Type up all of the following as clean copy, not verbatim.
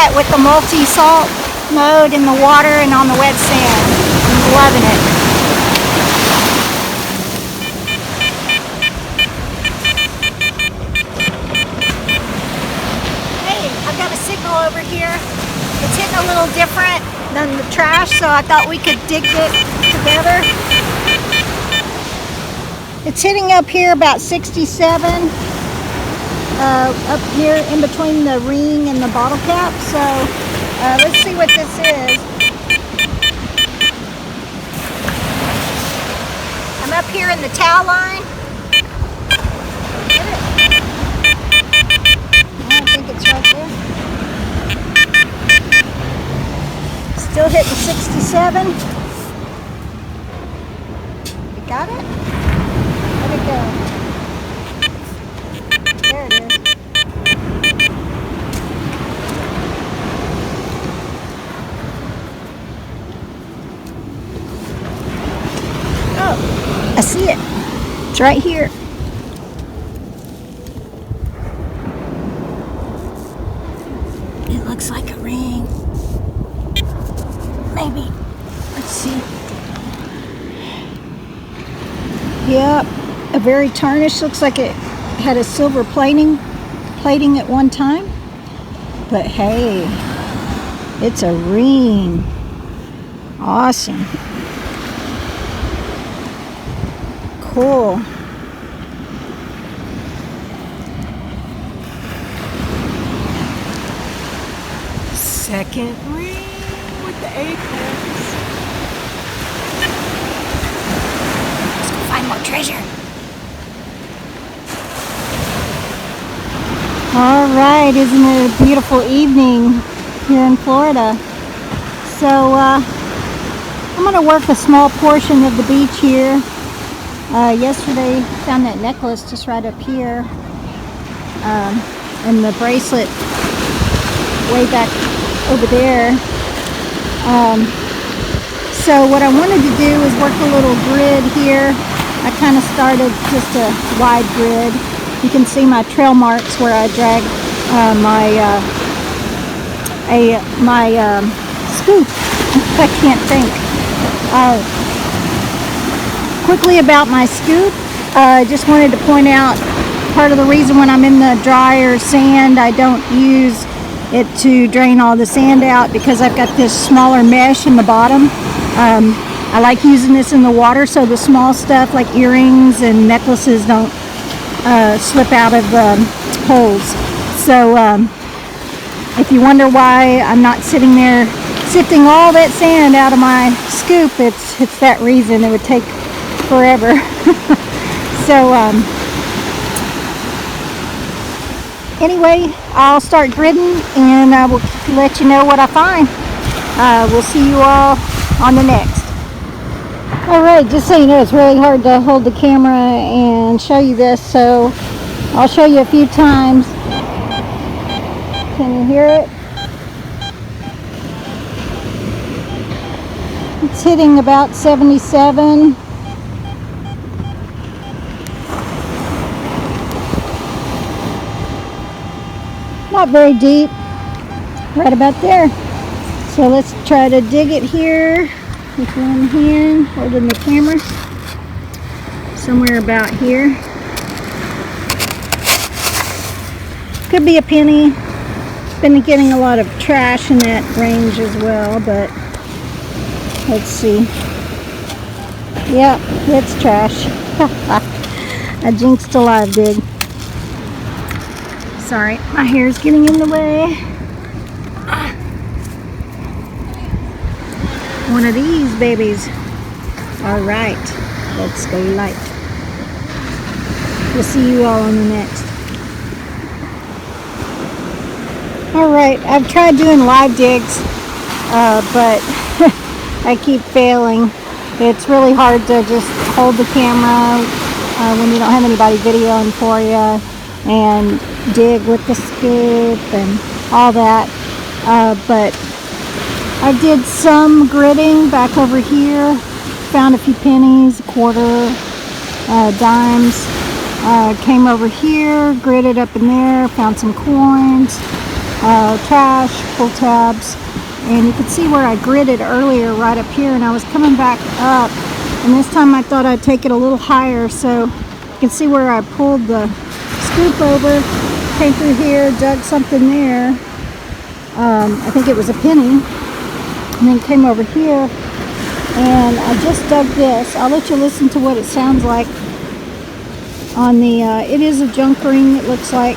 that with the multi-salt mode in the water and on the wet sand. I'm loving it. Hey, I've got a signal over here. It's hitting a little different than the trash, so I thought we could dig it together. It's hitting up here about 67, up here in between the ring and the bottle cap. So let's see what this is. I'm up here in the towel line. Get it? I think it's right there. Still hitting 67. You got it? Let it go. There it is. Oh, I see it. It's right here. It looks like a ring. Maybe. Let's see. Yep, a very tarnished. Looks like it had a silver plating at one time. But hey, it's a ring. Awesome. Cool. Second ring with the apex. Let's go find more treasure. All right, isn't it a beautiful evening here in Florida? So I'm going to work a small portion of the beach here. Yesterday found that necklace just right up here, and the bracelet way back over there. So what I wanted to do is work a little grid here. I kind of started just a wide grid. You can see my trail marks where I dragged my scoop. I can't think. Quickly about my scoop, I just wanted to point out part of the reason when I'm in the drier sand I don't use it to drain all the sand out, because I've got this smaller mesh in the bottom. I like using this in the water so the small stuff like earrings and necklaces don't slip out of the holes. So if you wonder why I'm not sitting there sifting all that sand out of my scoop, it's that reason. It would take forever. So anyway, I'll start gridding and I will let you know what I find. We'll see you all on the next. Alright, just so you know, it's really hard to hold the camera and show you this, so I'll show you a few times. Can you hear it? It's hitting about 77. Not very deep, right about there. So let's try to dig it here with one hand, holding the camera. Somewhere about here. Could be a penny. Been getting a lot of trash in that range as well, but let's see. Yep, it's trash. I jinxed a live dig. Sorry, my hair's getting in the way. One of these babies. Alright, let's go light. We'll see you all on the next. Alright, I've tried doing live digs, but I keep failing. It's really hard to just hold the camera when you don't have anybody videoing for you and dig with the scoop and all that. But I did some gridding back over here. Found a few pennies, a quarter, dimes. Came over here, gridded up in there, found some coins. trash, pull tabs, and you can see where I gridded earlier right up here, and I was coming back up, and this time I thought I'd take it a little higher, so you can see where I pulled the scoop over, came through here, dug something there, I think it was a penny, and then came over here, and I just dug this. I'll let you listen to what it sounds like on the, it is a junk ring, it looks like,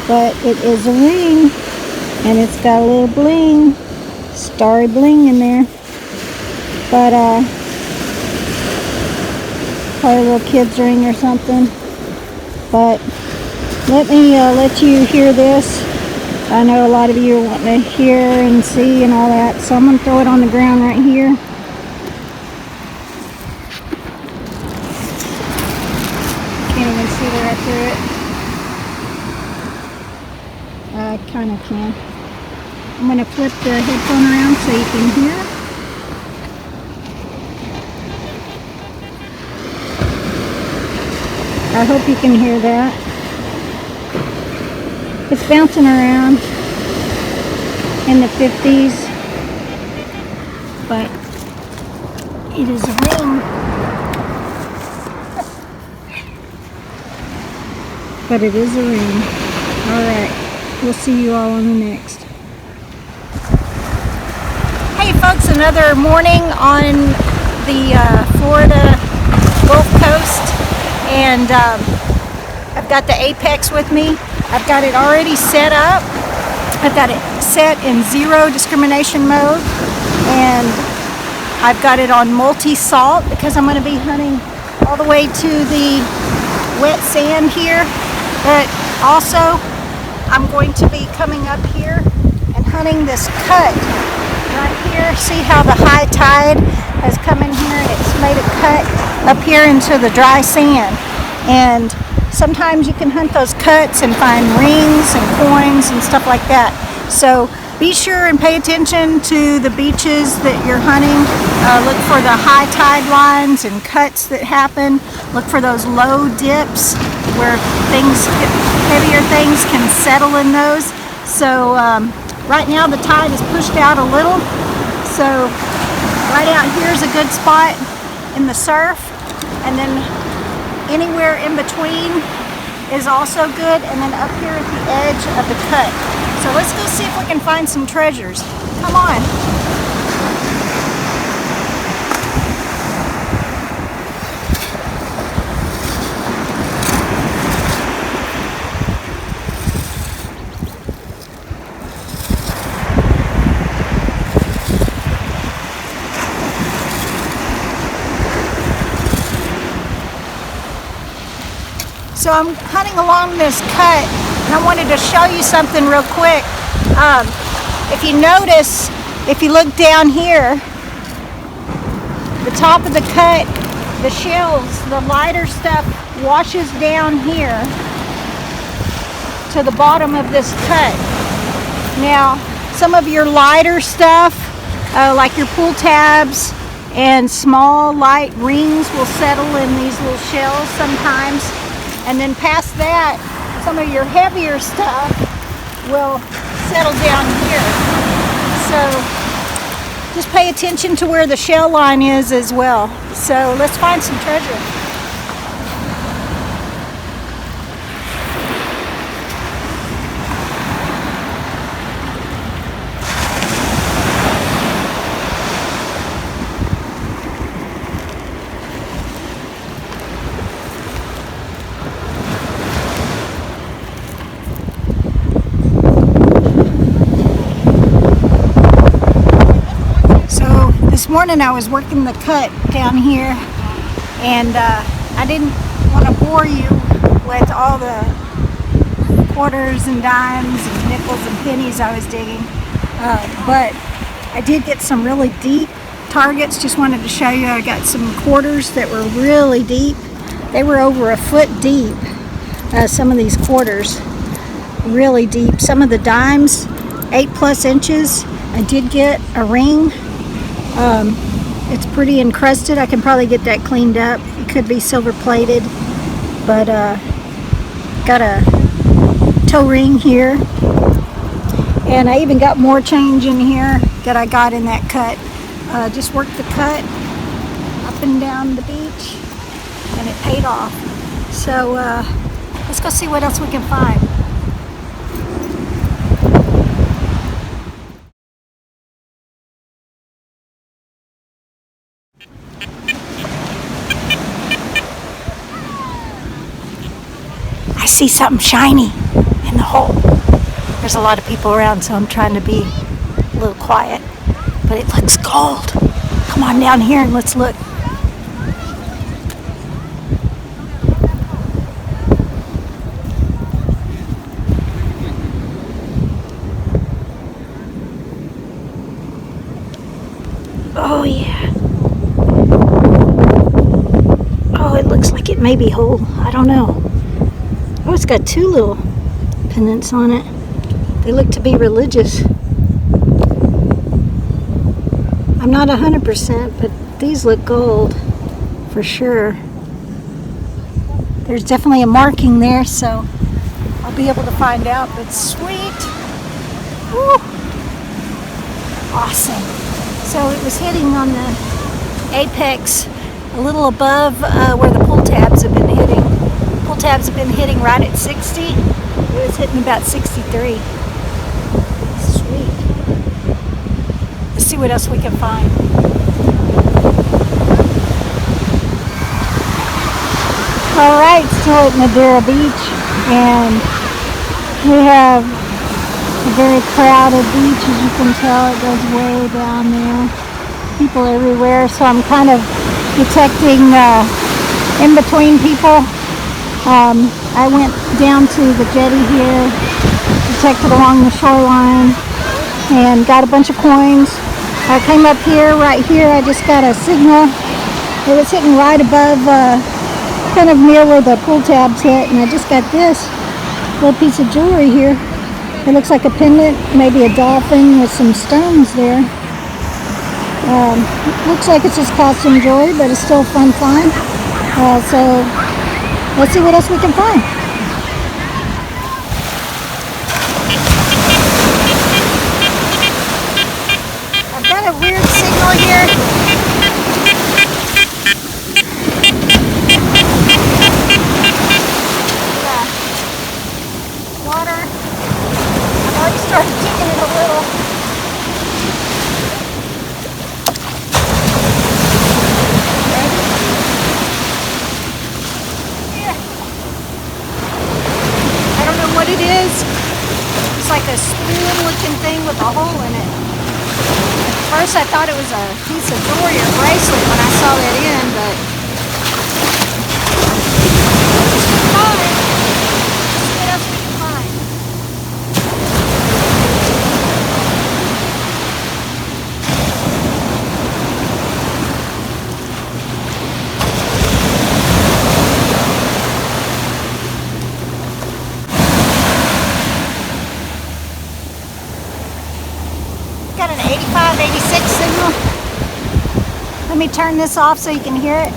but it is a ring, and it's got a little bling, starry bling in there, but probably a little kid's ring or something. But let me let you hear this. I know a lot of you are wanting to hear and see and all that, so I'm going to throw it on the ground right here. Can't even see where I threw it. I kind of can. I'm going to flip the headphone around so you can hear. I hope you can hear that. It's bouncing around in the 50s, but it is a ring. But it is a ring. Alright, we'll see you all on the next. Hey folks, another morning on the Florida Gulf Coast, and I've got the Apex with me. I've got it already set up. I've got it set in zero discrimination mode, and I've got it on multi-salt because I'm going to be hunting all the way to the wet sand here, but also I'm going to be coming up here and hunting this cut right here. See how the high tide has come in here and it's made a cut up here into the dry sand, and sometimes you can hunt those cuts and find rings and coins and stuff like that. So be sure and pay attention to the beaches that you're hunting. Look for the high tide lines and cuts that happen. Look for those low dips where heavier things can settle in those. So right now the tide is pushed out a little. So right out here is a good spot in the surf, and then anywhere in between is also good, and then up here at the edge of the cut. So let's go see if we can find some treasures. Come on. So I'm hunting along this cut, and I wanted to show you something real quick. If you notice, if you look down here, the top of the cut, the shells, the lighter stuff washes down here to the bottom of this cut. Now, some of your lighter stuff, like your pull tabs and small light rings, will settle in these little shells sometimes. And then past that, some of your heavier stuff will settle down here. So just pay attention to where the shell line is as well. So let's find some treasure. This morning I was working the cut down here, and I didn't want to bore you with all the quarters and dimes and nickels and pennies I was digging, but I did get some really deep targets. Just wanted to show you. I got some quarters that were really deep. They were over a foot deep. Some of these quarters really deep. Some of the dimes 8+ inches. I did get a ring. It's pretty encrusted. I can probably get that cleaned up. It could be silver plated, but got a toe ring here. And I even got more change in here that I got in that cut. Just worked the cut up and down the beach, and it paid off. So let's go see what else we can find. I see something shiny in the hole. There's a lot of people around, so I'm trying to be a little quiet. But it looks gold. Come on down here and let's look. Oh yeah. Oh, it looks like it may be whole. I don't know. Oh, it's got two little pendants on it. They look to be religious. I'm not 100%, but these look gold for sure. There's definitely a marking there, so I'll be able to find out. But sweet. Woo. Awesome. So it was hitting on the apex a little above where the pull tabs have been hitting. Pull tabs have been hitting right at 60. It was hitting about 63. Sweet. Let's see what else we can find. All right, still at Madeira Beach, and we have a very crowded beach, as you can tell. It goes way down there. People everywhere, so I'm kind of detecting in between people. I went down to the jetty here, detected along the shoreline, and got a bunch of coins. I came up here, right here, I just got a signal. It was hitting right above, kind of near where the pull tabs hit, and I just got this little piece of jewelry here. It looks like a pendant, maybe a dolphin with some stones there. Looks like it's just costume jewelry, but it's still a fun find. So let's see what else we can find. I've got a weird signal here. Yeah. Water. I've already started kicking it a little. What it is, it's like a spoon looking thing with a hole in it. At first I thought it was a piece of jewelry or bracelet when I saw that in, but fine. Let's see what else we can find. Got an 85, 86 signal. Let me turn this off so you can hear it.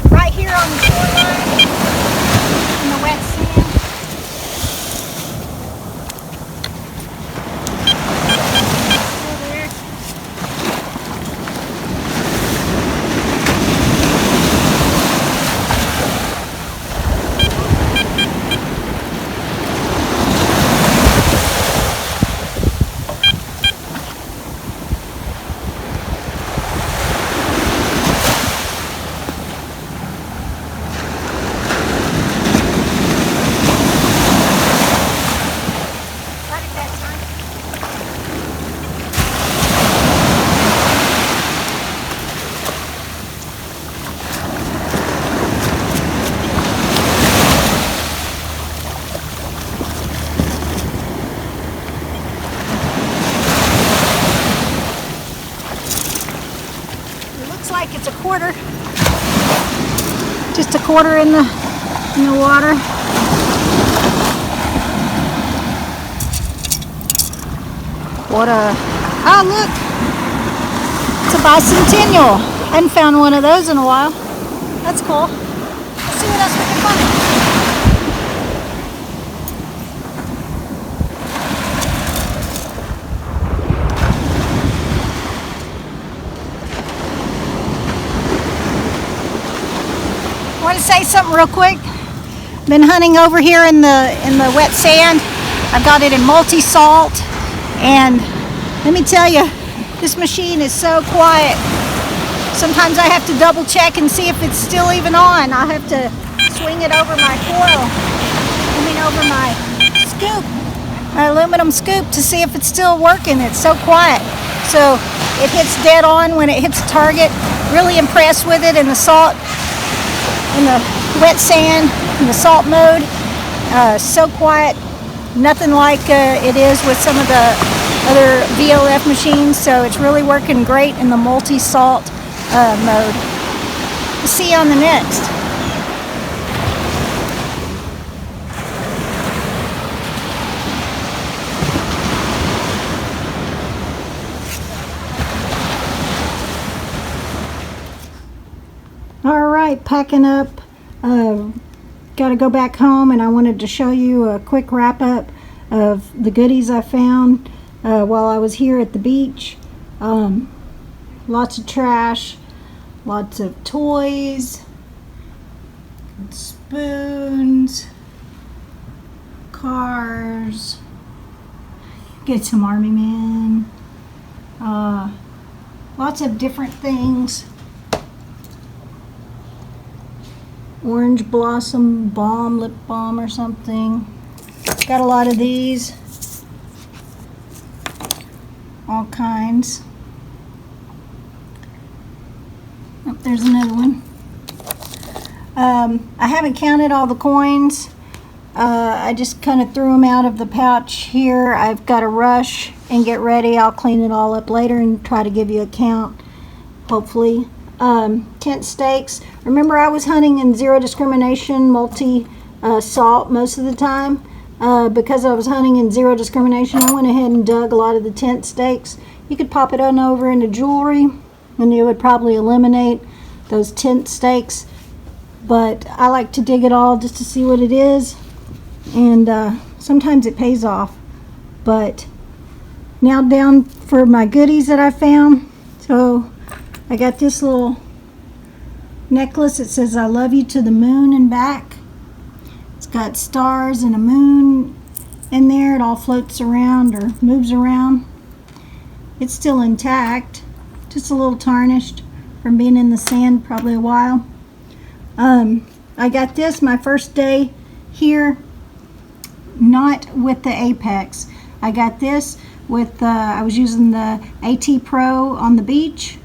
Right here on the shoreline. In the wet sand. quarter in the water. Oh look, it's a bicentennial. I hadn't found one of those in a while. That's cool. Let's see what else we can find. I want to say something real quick. Been hunting over here in the wet sand. I've got it in multi-salt, and let me tell you, this machine is so quiet. Sometimes I have to double check and see if it's still even on. I have to swing it over my over my scoop, my aluminum scoop, to see if it's still working. It's so quiet. So it hits dead on when it hits the target. Really impressed with it in the salt, in the wet sand, in the salt mode. So quiet. Nothing like it is with some of the other VLF machines. So it's really working great in the multi-salt mode. We'll see you on the next. All right, packing up. Got to go back home, and I wanted to show you a quick wrap up of the goodies I found while I was here at the beach. Lots of trash, lots of toys, spoons, cars, get some Army Men, lots of different things. Orange Blossom Balm, lip balm or something. Got a lot of these, all kinds. Oh, there's another one. I haven't counted all the coins. I just kind of threw them out of the pouch here. I've got to rush and get ready. I'll clean it all up later and try to give you a count, hopefully. Tent stakes. Remember, I was hunting in zero discrimination multi-salt most of the time. Because I was hunting in zero discrimination, I went ahead and dug a lot of the tent stakes. You could pop it on over into jewelry, and it would probably eliminate those tent stakes. But I like to dig it all just to see what it is, and sometimes it pays off. But now down for my goodies that I found. So I got this little necklace. It says "I love you to the moon and back." It's got stars and a moon in there. It all floats around or moves around. It's still intact, just a little tarnished from being in the sand probably a while. I got this my first day here, not with the Apex. I got this with I was using the AT Pro on the beach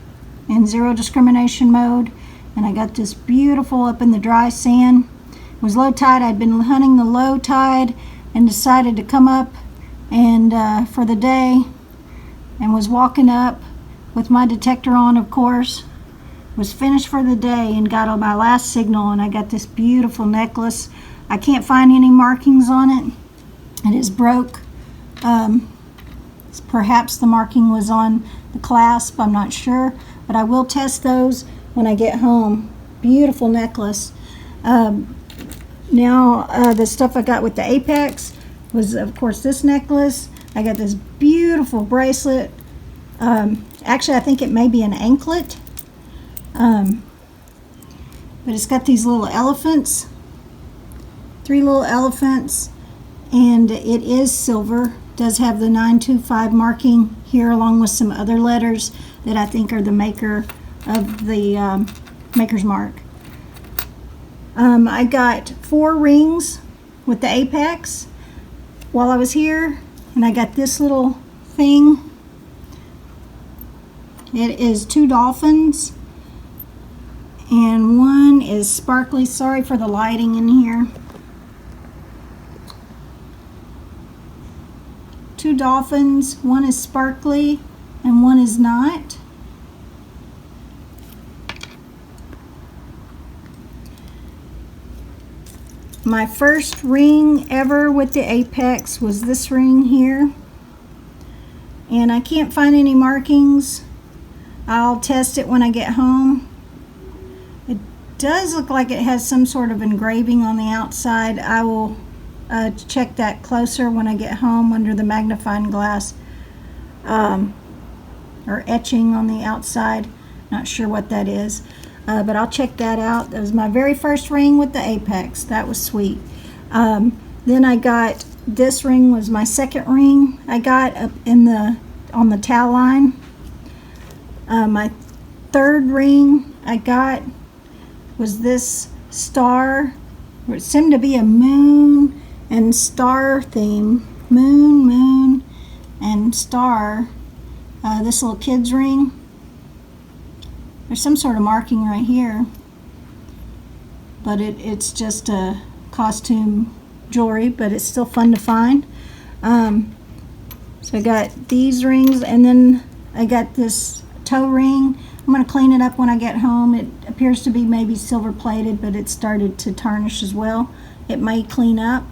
in zero discrimination mode, and I got this beautiful up in the dry sand. It was low tide. I'd been hunting the low tide and decided to come up and for the day, and was walking up with my detector on, of course. Was finished for the day and got on my last signal, and I got this beautiful necklace. I can't find any markings on it. It is broke. Perhaps the marking was on the clasp, I'm not sure, but I will test those when I get home. Beautiful necklace. Now the stuff I got with the Apex was, of course, this necklace. I got this beautiful bracelet. Actually, I think it may be an anklet. But it's got these little elephants, 3 little elephants, and it is silver. Does have the 925 marking here, along with some other letters that I think are the maker of the maker's mark. I got 4 rings with the Apex while I was here, and I got this little thing. It is 2 dolphins, and one is sparkly. Sorry for the lighting in here. 2 dolphins, one is sparkly and one is not. My first ring ever with the apex was this ring here. And I can't find any markings. I'll test it when I get home. It does look like it has some sort of engraving on the outside. I will check that closer when I get home under the magnifying glass, or etching on the outside. Not sure what that is, but I'll check that out. That was my very first ring with the apex. That was sweet. Then I got, this ring was my second ring I got up on the towel line. My third ring I got was this star, where it seemed to be a moon and star theme. Moon, and star. This little kid's ring. There's some sort of marking right here, but it's just a costume jewelry, but it's still fun to find. So I got these rings, and then I got this toe ring. I'm going to clean it up when I get home. It appears to be maybe silver plated, but it started to tarnish as well. It may clean up.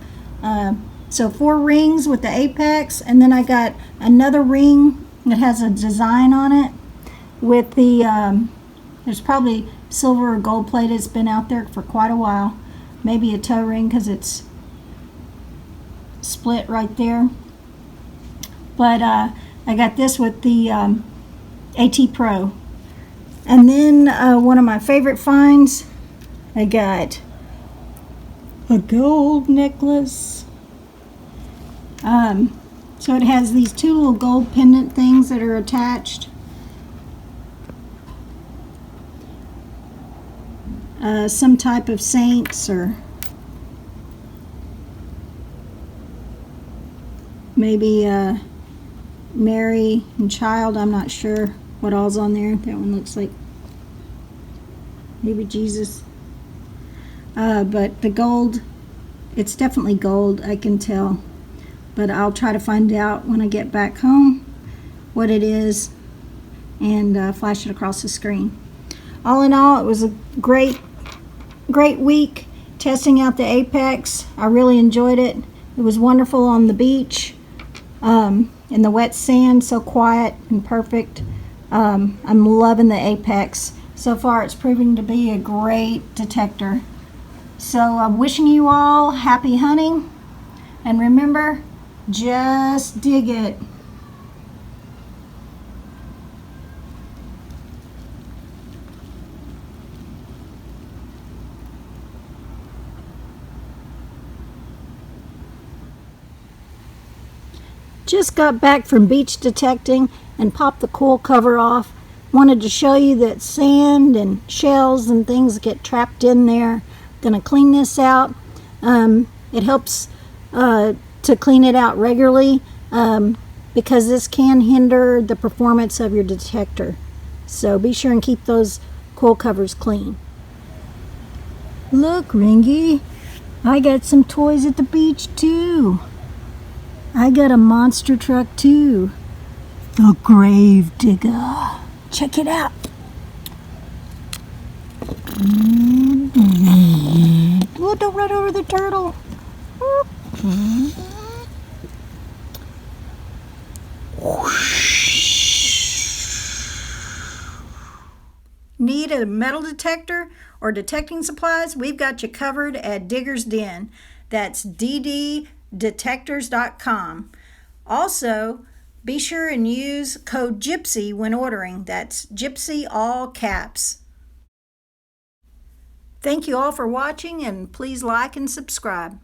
So 4 rings with the apex, and then I got another ring that has a design on it with the there's probably silver or gold plated. It's been out there for quite a while. Maybe a toe ring because it's split right there. But I got this with the AT Pro. And then one of my favorite finds, I got a gold necklace. So it has these 2 little gold pendant things that are attached. Some type of saints, or maybe Mary and child. I'm not sure what all's on there. That one looks like maybe Jesus. But the gold, it's definitely gold, I can tell. But I'll try to find out when I get back home what it is and flash it across the screen. All in all, it was a great week testing out the apex. I really enjoyed it. It was wonderful on the beach, in the wet sand, so quiet and perfect. I'm loving the apex. So far it's proving to be a great detector. So I'm wishing you all happy hunting, and remember, just dig it. Just got back from beach detecting and popped the cool cover off. Wanted to show you that sand and shells and things get trapped in there. Gonna clean this out. It helps to clean it out regularly because this can hinder the performance of your detector. So be sure and keep those cool covers clean. Look, Ringy, I got some toys at the beach too. I got a monster truck too. The Grave Digger. Check it out. Oh, don't run over the turtle. Need a metal detector or detecting supplies? We've got you covered at Digger's Den. That's dddetectors.com. Also, be sure and use code GYPSY when ordering. That's GYPSY, all caps. Thank you all for watching, and please like and subscribe.